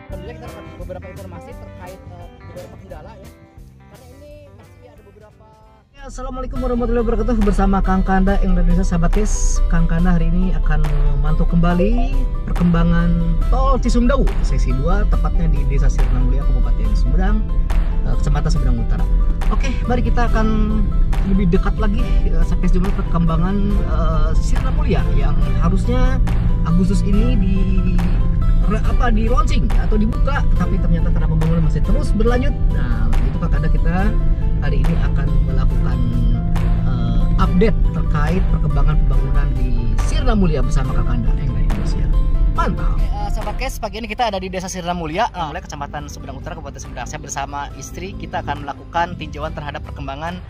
Alhamdulillah kita dapat beberapa informasi terkait beberapa kendala ya. Karena ini masih ada beberapa. Ya, Assalamualaikum warahmatullahi wabarakatuh. Bersama Kang Kanda Indonesia sahabat guys. Kang Kanda hari ini akan memantau kembali perkembangan tol Cisumdawu seksi 2, tepatnya di Desa Sirna Mulia, Kabupaten Sumedang, Kecamatan Sumedang Utara. Oke, mari kita akan lebih dekat lagi sampai sejauh perkembangan Sirna Mulia yang harusnya Agustus ini di launching atau dibuka, tapi ternyata karena pembangunan masih terus berlanjut. Nah, itu Kakanda kita hari ini akan melakukan update terkait perkembangan pembangunan di Sirna Mulia bersama Kakanda Indonesia. Mantap. Sahabat guys, pagi ini kita ada di Desa Sirna Mulia, Kecamatan Sumedang Utara, Kabupaten Sumedang. Saya bersama istri kita akan melakukan tinjauan terhadap perkembangan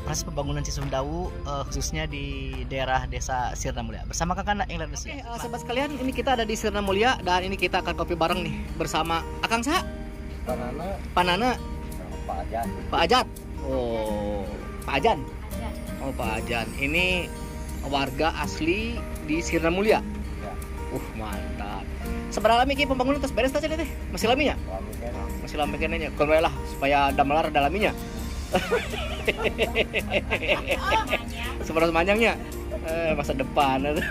proses pembangunan Cisumdawu, khususnya di daerah Desa Sirna Mulia bersama Kakanda Indonesia. Oke, sahabat sekalian, ini kita ada di Sirna Mulia dan ini kita akan kopi bareng nih bersama Akang Sa, Panana, Pak Ajat. Oh, Pak Ajan. Oh, Pak Ajan. Ini warga asli di Sirna Mulia. Mantap. Seberapa lama ini pembangunan terus beres tadi teh? Masih laminya? Masih lami kenanya. Kalau lah supaya damalar dalaminya. Seberapa panjangnya? Masa depan.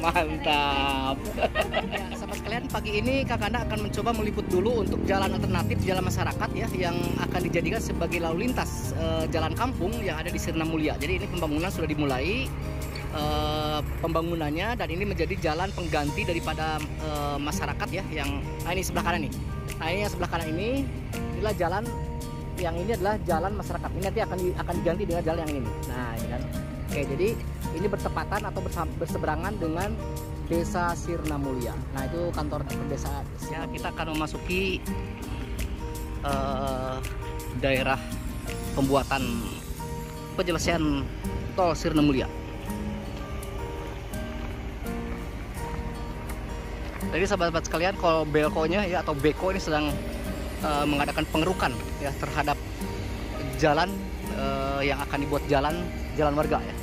Mantap. Ya, sahabat sekalian, pagi ini Kakanda akan mencoba meliput dulu untuk jalan alternatif, jalan masyarakat ya, yang akan dijadikan sebagai lalu lintas jalan kampung yang ada di Sirna Mulia. Jadi ini pembangunan sudah dimulai pembangunannya, dan ini menjadi jalan pengganti daripada masyarakat ya, yang ini sebelah kanan nih. Nah, ini yang sebelah kanan ini adalah jalan, yang ini adalah jalan masyarakat. Ini nanti akan diganti dengan jalan yang ini. Nah, ini kan. Oke, jadi ini bertepatan atau berseberangan dengan Desa Sirna Mulia. Nah, itu kantor desa. Ya, kita akan memasuki daerah pembuatan penyelesaian tol Sirna Mulia. Jadi sahabat-sahabat sekalian, kalau belkonya ya atau beko ini sedang mengadakan pengerukan ya terhadap jalan yang akan dibuat jalan warga ya.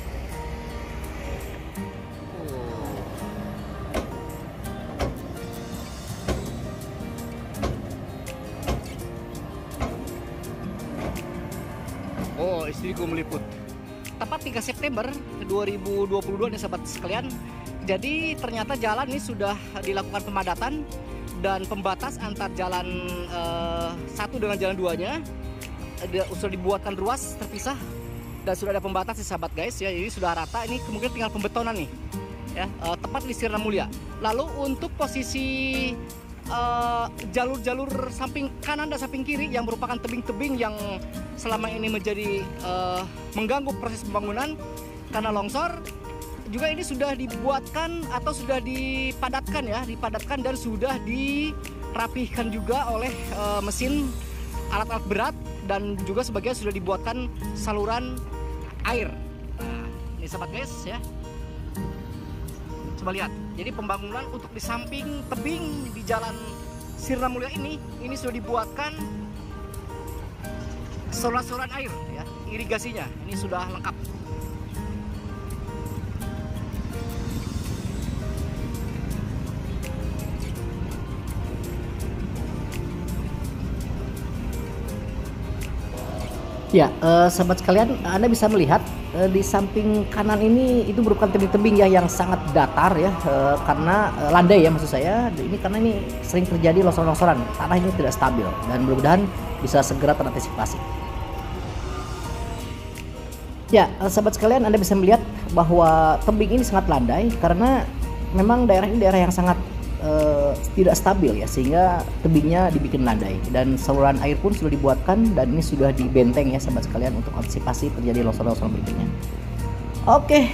Oh, istriku meliput. Tepat 3 September 2022 nih sahabat sekalian. Jadi ternyata jalan ini sudah dilakukan pemadatan dan pembatas antar jalan satu dengan jalan duanya sudah dibuatkan ruas terpisah dan sudah ada pembatas ya sahabat guys ya. Jadi sudah rata, ini kemungkinan tinggal pembetonan nih ya, tepat di Sirna Mulia. Lalu untuk posisi jalur-jalur samping kanan dan samping kiri yang merupakan tebing-tebing yang selama ini menjadi mengganggu proses pembangunan karena longsor, juga ini sudah dibuatkan atau sudah dipadatkan dan sudah dirapihkan juga oleh mesin alat-alat berat, dan juga sebagian sudah dibuatkan saluran air. Nah, ini sahabat guys ya, coba lihat. Jadi pembangunan untuk di samping tebing di jalan Sirna Mulia ini sudah dibuatkan saluran air ya, irigasinya ini sudah lengkap. Ya, sahabat sekalian, Anda bisa melihat di samping kanan ini itu merupakan tebing-tebing ya yang sangat datar ya, karena landai ya maksud saya. Ini karena ini sering terjadi longsor-longsoran, tanah ini tidak stabil dan mudah-mudahan bisa segera terantisipasi. Ya, sahabat sekalian, Anda bisa melihat bahwa tebing ini sangat landai karena memang daerah ini daerah yang sangat tidak stabil ya, sehingga tebingnya dibikin landai dan saluran air pun sudah dibuatkan dan ini sudah dibenteng ya sahabat sekalian untuk antisipasi terjadi longsor-longsor berikutnya. Oke,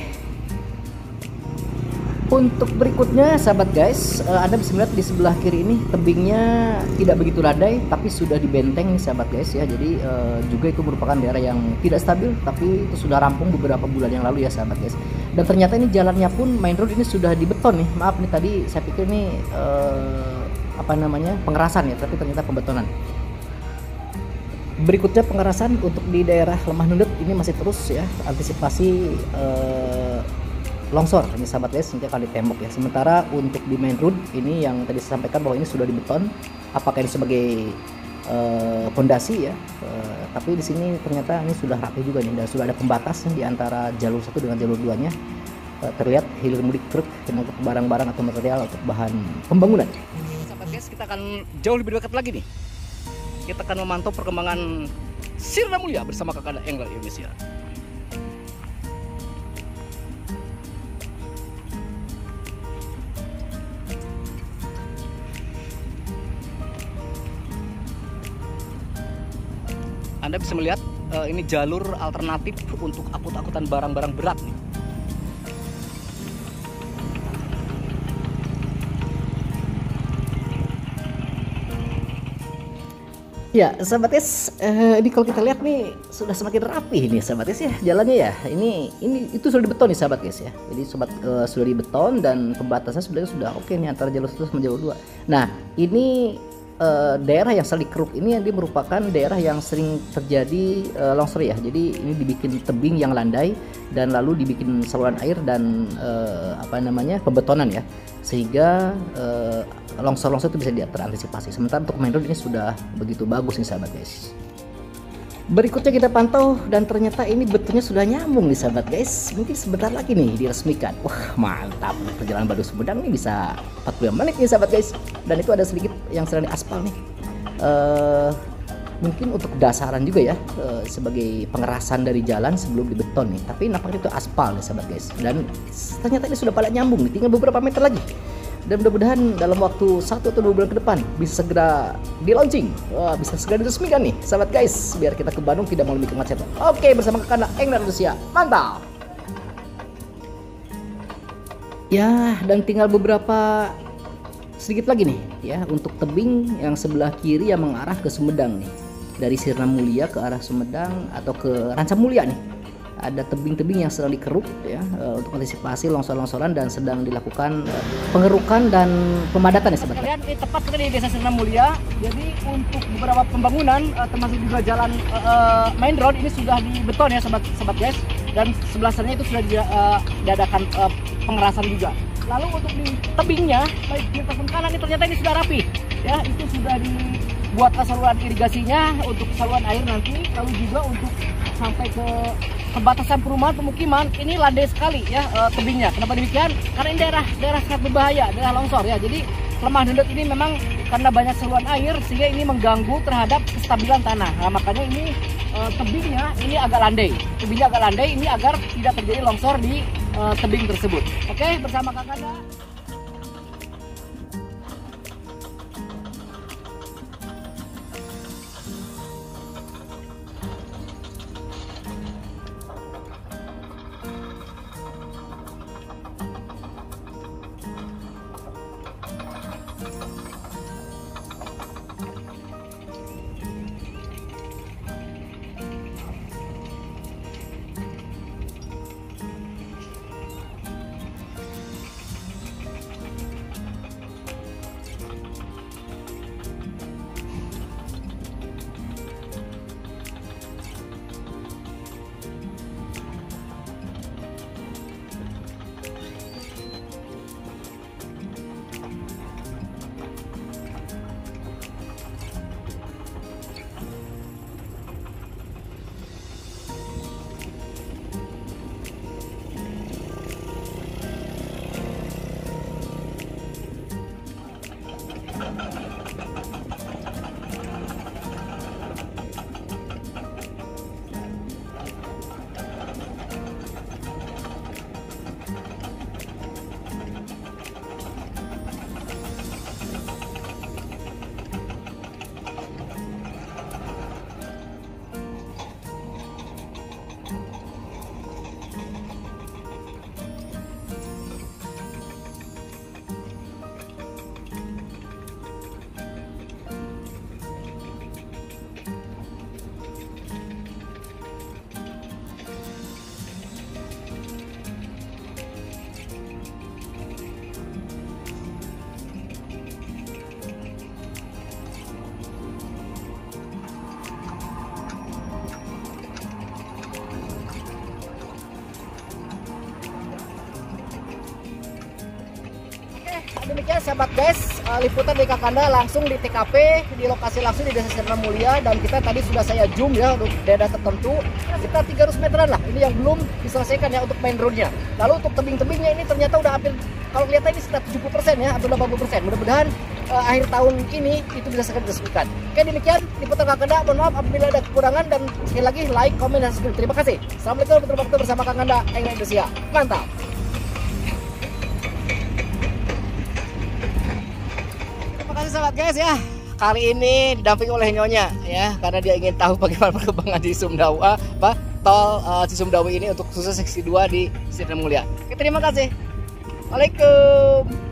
untuk berikutnya sahabat guys, Anda bisa melihat di sebelah kiri ini tebingnya tidak begitu landai tapi sudah dibenteng nih sahabat guys ya. Jadi juga itu merupakan daerah yang tidak stabil tapi itu sudah rampung beberapa bulan yang lalu ya sahabat guys. Dan ternyata ini jalannya pun main road ini sudah dibeton nih. Maaf nih, tadi saya pikir ini pengerasan ya, tapi ternyata pembetonan. Berikutnya pengerasan untuk di daerah Lemah Nundet ini masih terus ya, antisipasi longsor ini sahabat guys, nanti akan ditembok ya. Sementara untuk di main road ini yang tadi saya sampaikan bahwa ini sudah dibeton, apakah ini sebagai pondasi ya, tapi di sini ternyata ini sudah rapi juga nih, dan sudah ada pembatasnya di antara jalur satu dengan jalur duanya. Terlihat hilir mudik truk untuk barang-barang atau material untuk bahan pembangunan. Sahabat guys, kita akan jauh lebih dekat lagi nih. Kita akan memantau perkembangan Sirna Mulia bersama Kakanda Angler Indonesia. Anda bisa melihat ini jalur alternatif untuk angkut-angkutan barang-barang berat nih. Ya, sahabat guys, ini kalau kita lihat nih sudah semakin rapi nih sahabat guys ya jalannya ya. Ini itu sudah dibeton nih sahabat guys ya. Jadi sobat sudah dibeton dan pembatasannya sebenarnya sudah oke nih antara jalur 1 sama jalur 2. Nah, ini daerah yang sering keruk ini yang merupakan daerah yang sering terjadi longsor ya. Jadi ini dibikin tebing yang landai dan lalu dibikin saluran air dan pembetonan ya, sehingga longsor-longsor itu bisa terantisipasi. Sementara untuk main road ini sudah begitu bagus nih sahabat guys. Berikutnya kita pantau dan ternyata ini betulnya sudah nyambung nih sahabat guys. Mungkin sebentar lagi nih diresmikan. Wah mantap, perjalanan Badung Sumedang nih bisa 45 menit nih sahabat guys. Dan itu ada sedikit yang sedang diaspal nih. Mungkin untuk dasaran juga ya, sebagai pengerasan dari jalan sebelum dibeton nih. Tapi nampaknya itu aspal nih sahabat guys. Dan ternyata ini sudah pada nyambung nih, tinggal beberapa meter lagi. Dan mudah-mudahan dalam waktu 1 atau 2 bulan ke depan bisa segera di launching. Wah, bisa segera diresmikan nih sahabat guys, biar kita ke Bandung tidak mengalami kemacetan. Oke, bersama Kakanda Angler Indonesia, mantap. Ya, dan tinggal beberapa sedikit lagi nih ya untuk tebing yang sebelah kiri yang mengarah ke Sumedang nih, dari Sirna Mulia ke arah Sumedang atau ke Ranca Mulia nih. Ada tebing-tebing yang sedang dikeruk ya, untuk antisipasi longsor-longsoran dan sedang dilakukan pengerukan dan pemadatan ya sahabat. Kalian ini tepat sekali di Desa Sirna Mulia. Jadi untuk beberapa pembangunan termasuk juga jalan main road ini sudah dibeton ya sahabat guys. Dan sebelah sana itu sudah diadakan pengerasan juga. Lalu untuk di tebingnya baik di tepi kanan ini ternyata ini sudah rapi ya, itu sudah dibuat saluran irigasinya untuk saluran air nanti. Lalu juga untuk sampai ke pembatasan perumahan pemukiman ini landai sekali ya tebingnya. Kenapa demikian? Karena ini daerah sangat berbahaya, daerah longsor ya. Jadi kelemahan dendot ini memang karena banyak saluran air sehingga ini mengganggu terhadap kestabilan tanah. Nah, makanya ini tebingnya ini agak landai. Tebingnya agak landai ini agar tidak terjadi longsor di tebing tersebut. Oke, bersama Kakanda. Demikian sahabat guys, liputan dari Kakanda langsung di TKP, di lokasi langsung di Desa Sirna Mulia, dan kita tadi sudah saya zoom ya untuk daerah tertentu sekitar 300 meteran lah. Ini yang belum diselesaikan ya untuk main roadnya. Lalu untuk tebing-tebingnya ini ternyata udah hampir, kalau kelihatan ini sekitar 70% ya atau 80%. Mudah-mudahan akhir tahun ini itu bisa segera diresmikan. Oke, demikian liputan Kakanda. Mohon maaf apabila ada kekurangan, dan sekali lagi like, komen, dan subscribe. Terima kasih. Assalamualaikum warahmatullahi wabarakatuh bersama Kakanda Indonesia. Mantap. Sahabat guys ya, kali ini didampingi oleh Nyonya ya, karena dia ingin tahu bagaimana perkembangan di Sumdawa, tol Cisumdawu ini untuk khusus seksi 2 di Sirna Mulia. Oke, terima kasih. Waalaikumsalam.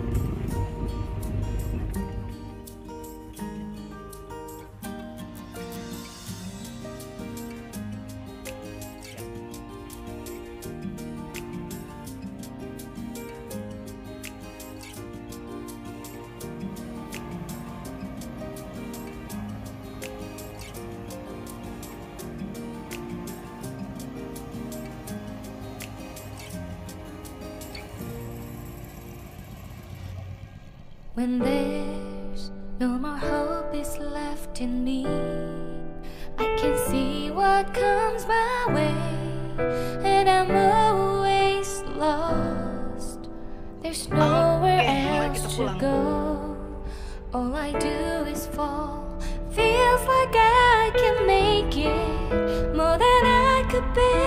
When there's no more hope is left in me, I can see what comes my way, and I'm always lost. There's nowhere else to go. All I do is fall. Feels like I can make it more than I could bear.